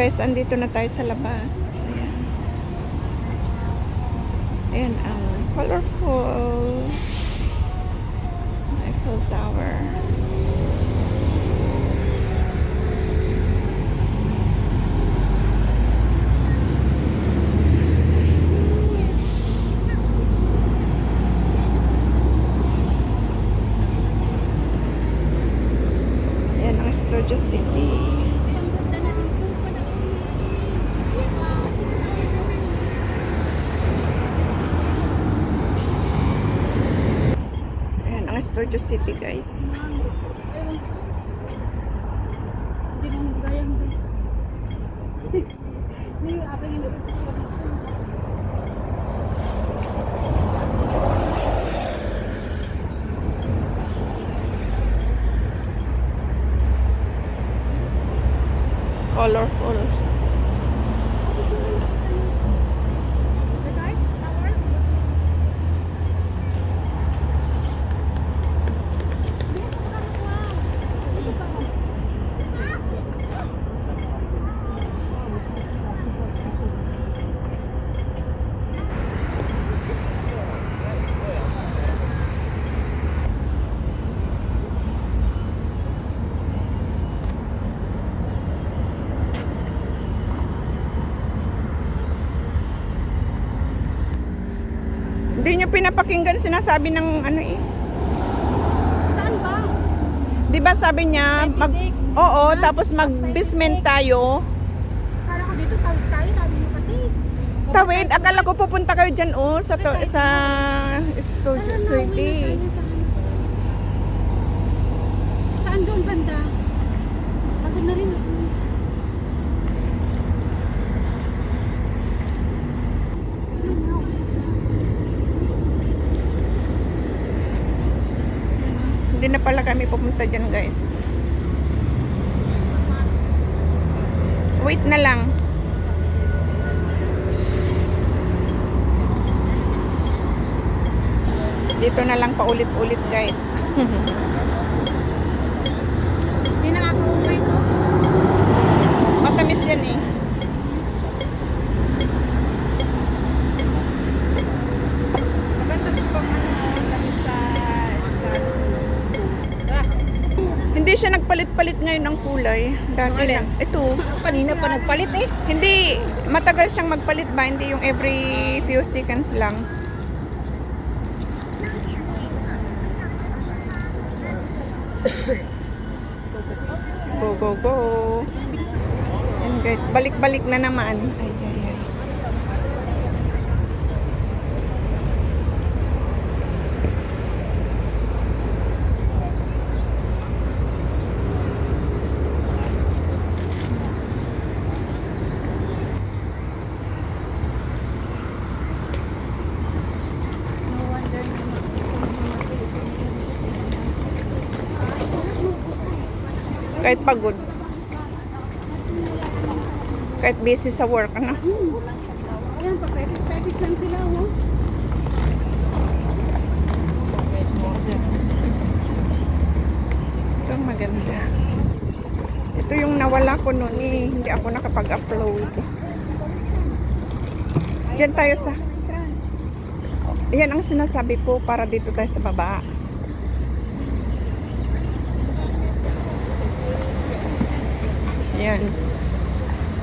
guys, andito na tayo sa labas. Ayan. Ayan ang colorful Eiffel Tower. Ayan ang Studio City. Studio City, guys. Colorful. Hindi nyo pinapakinggan sinasabi ng ano eh. Saan ba? Di ba sabi niya, oo, tapos mag-basement tayo. Akala ko dito tayo, sabi mo kasi. Tawid, akala ko pupunta kayo dyan sa Studio City. Saan doon banda? Ako na rin. Hindi na pala kami pupunta dyan, guys. Wait na lang. Dito na lang paulit-ulit, guys. Hindi na ako umay ko. Matamis yan eh. Hindi siya nagpalit-palit ngayon ng kulay. Dati lang. Ito. Kanina pa nagpalit eh. Hindi. Matagal siyang magpalit ba? Hindi yung every few seconds lang. Go, go, go. Yan guys. Balik-balik na naman. Ay, ay, ay. Kahit pagod. Kahit busy sa work, ano? Ayan, papekis lang sila, oh. Ito maganda. Ito yung nawala ko noon eh. Hindi ako nakapag-upload. Diyan tayo sa... Yan ang sinasabi ko para dito tayo sa baba. Yan.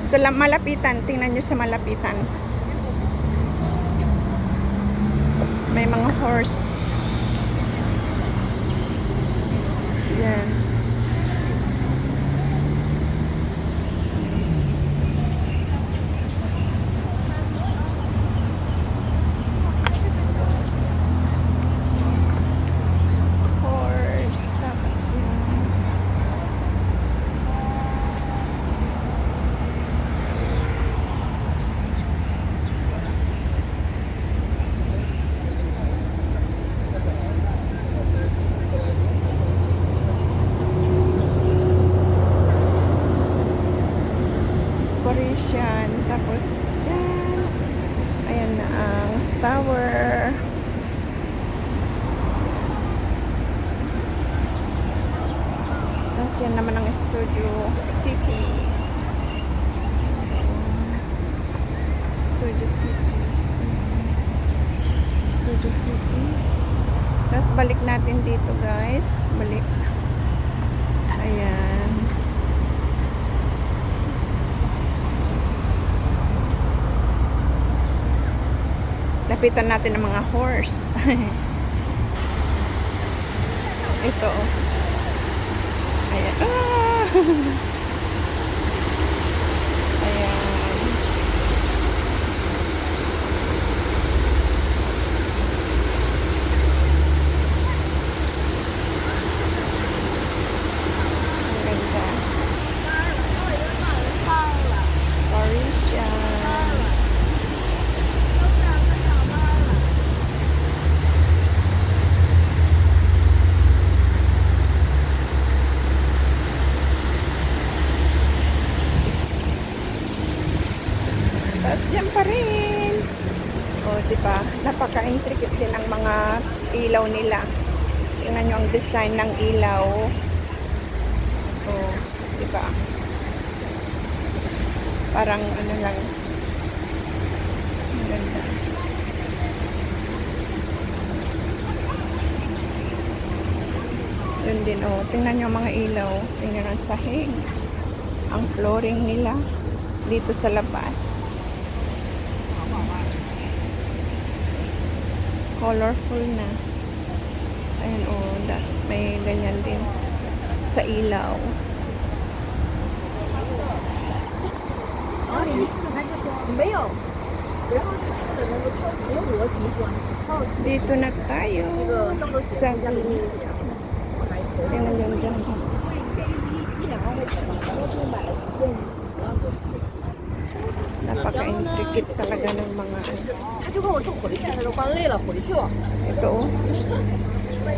Sa malapitan, tingnan nyo sa malapitan. May mga horse. Yan. Horse. Tapos yung... Parisian. Tapos dyan. Ayan na ang tower. Tapos yan naman ang Studio City. Studio City. Studio City. Tapos balik natin dito guys. Balik. Ayan. Lapitan natin ang mga horse. Ito. Ayan. Ah! Ayan. Ang ganda. Parisian. Tapos yan pa rin. O, diba? Napaka-intricate din ang mga ilaw nila. Tingnan nyo ang design ng ilaw. O, diba? Parang ano lang. Ang ganda. Yun din, o. Tingnan nyo ang mga ilaw. Tingnan ang sahig. Ang flooring nila dito sa labas. Colorful na. Ayan o, may ganyan din sa ilaw. Dito na tayo sa gilid. Tingnan yun dyan. Napaka-intricate talaga ng mga ito oh.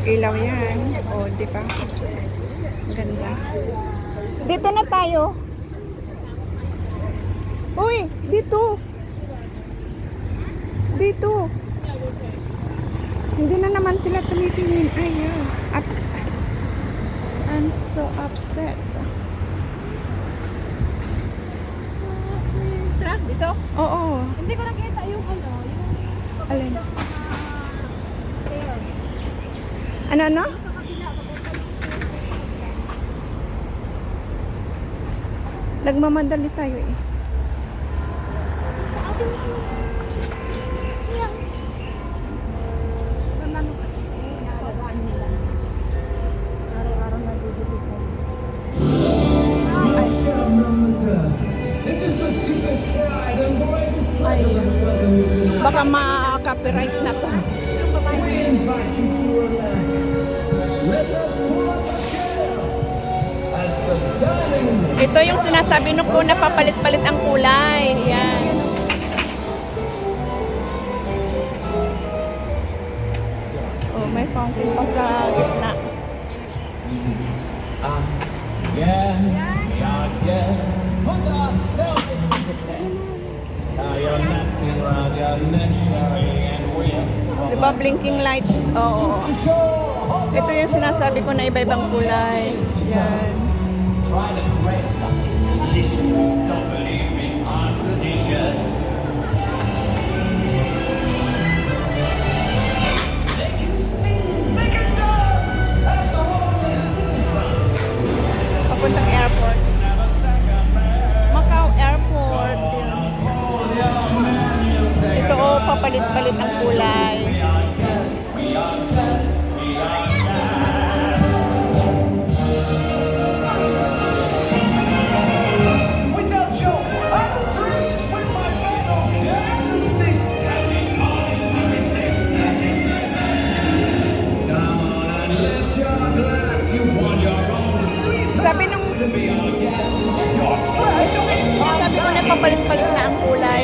Ilaw yan. O, di ba? Ganda. Dito na tayo. Uy, dito. Dito. Hindi na naman sila tumitingin. Ayaw. I'm so upset. Truck dito? Oo. Hindi ko nakita yung ano, yung Alin? stairs. Ano? Sa kabila, Nagmamadali tayo eh. sa atin yan. Yan. Ano kasi, naalagaan nila. Araw-araw nagdudulog ko. It is with deepest pride and greatest pleasure that we welcome you tonight. Baka ma-copyright na to. We invite you to relax. Let us pull up a chair as the dining room. Ito yung sinasabi nung po na papalit-palit ang kulay. Yan. Oh, may fountain pa sa gitna. Yes, we are guests. Put ourselves to the test. Tie your napkin round your neck, Sherry, and we'll Diba blinking lights? Oo. show. Ito yung sinasabi ko na iba-ibang kulay. Yan. Try the great stuff. It's delicious. Don't believe me? Ask the dishes. They can sing, they can dance. After all this is fun. Papuntang airport. Macau Airport. Ito oh, papalit-palit ang kulay. We tell jokes. I do tricks with my fellow candlesticks. Come on and lift your glass. You want your own free Sabi nung to be our guest. If you're stressed, sabi ko na papalit-palit na ang kulay.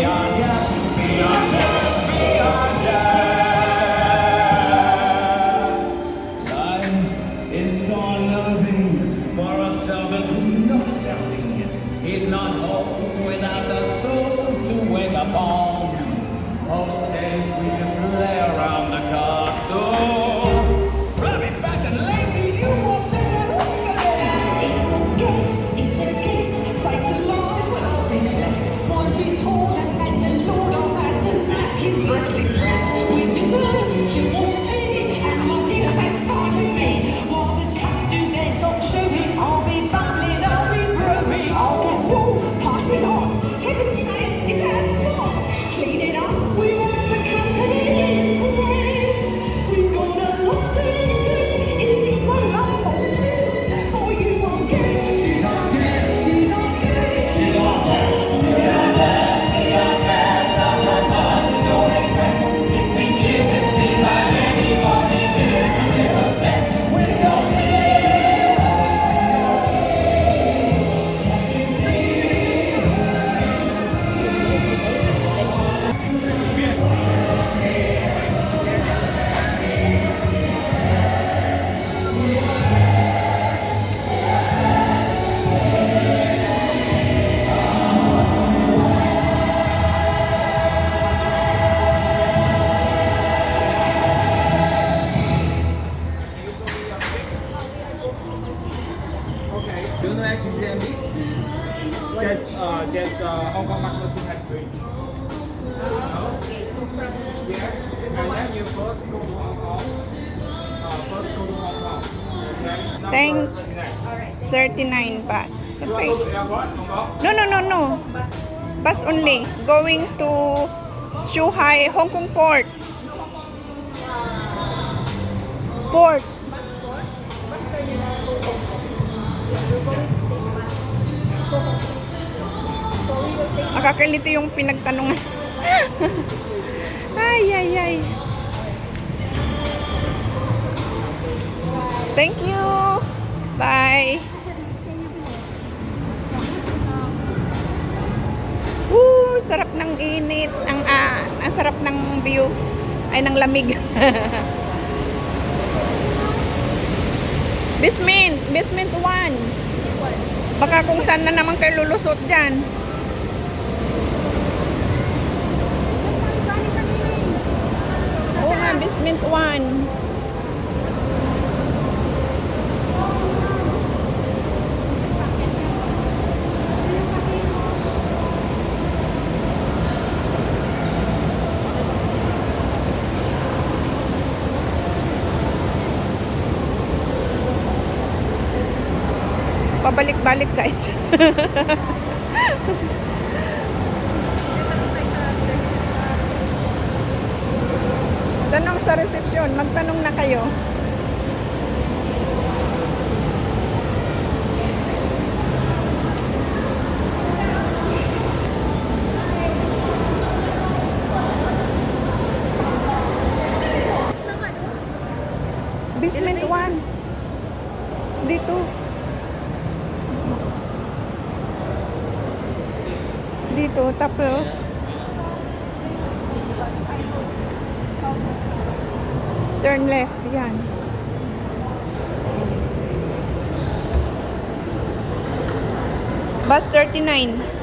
Life is all loving for a servant who's not serving. He's not home without a soul to wait upon. Most days we just lay around the castle. Flabby, fat and lazy, you won't take it off. It's a ghost, psychs along, we're all been blessed. One big hole Okay. Do you know HDMB? Just Hong Kong Macau to have bridge. Okay, so from here, and then you first go to Hong Kong. First go to Hong Kong. Then number Thanks. next. 39 bus. You want Okay. to go to airport, Hong Kong? No. Bus only. Going to Zhuhai, Hong Kong Port. Port. Nakakalito yung pinagtanungan. Ay. Thank you. Bye. Woo, sarap ng init. Ang sarap ng view. Ay, ng lamig. Basement 1. Baka kung saan na naman kayo lulusot dyan. Oo nga, basement 1. Pabalik-balik guys. Tanong sa resepsyon, magtanong na kayo. Basement 1. Dito. Dito, tapos turn left, yan. Bus 39.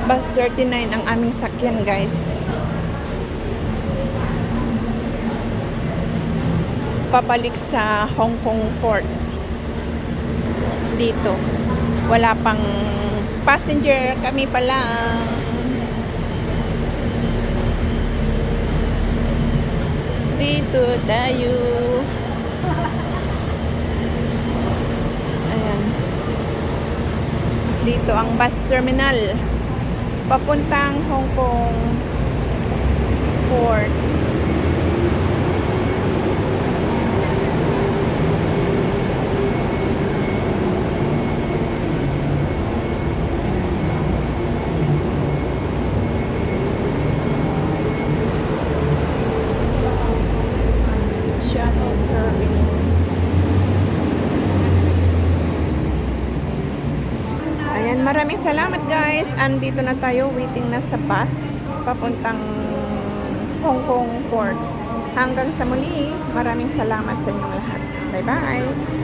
Bus 39 ang aming sakyan, guys. Pabalik sa Hong Kong Port. Dito. Wala pang passenger, kami pa lang. Dito tayo. Ayan. Dito ang bus terminal. Papuntang Hong Kong Port. Shuttle service. Ayan, maraming salamat guys. Andito na tayo, waiting na sa bus papuntang Hong Kong Port. Hanggang sa muli, maraming salamat sa inyong lahat. Bye-bye!